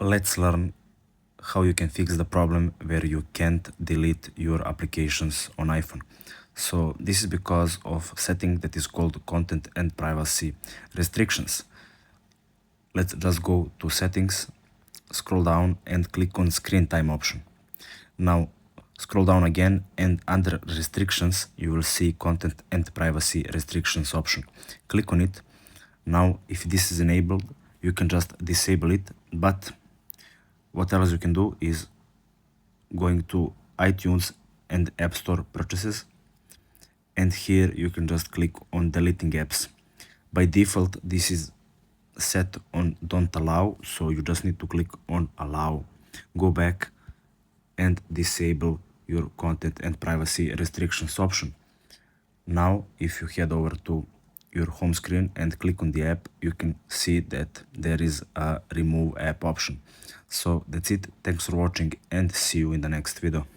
let's learn how you can fix the problem where you can't delete your applications on iPhone. So this is because of setting that is called content and privacy restrictions. Let's just go to settings, scroll down and click on screen time option. Now scroll down again and under restrictions you will see content and privacy restrictions option. Click on it. Now if this is enabled you can just disable it, but what else you can do is going to iTunes and App Store purchases, and here you can just click on deleting apps. By default this is set on don't allow, so you just need to click on allow, go back and disable your content and privacy restrictions option. Now if you head over to your home screen and click on the app, you can see that there is a remove app option. So that's it. Thanks for watching and see you in the next video.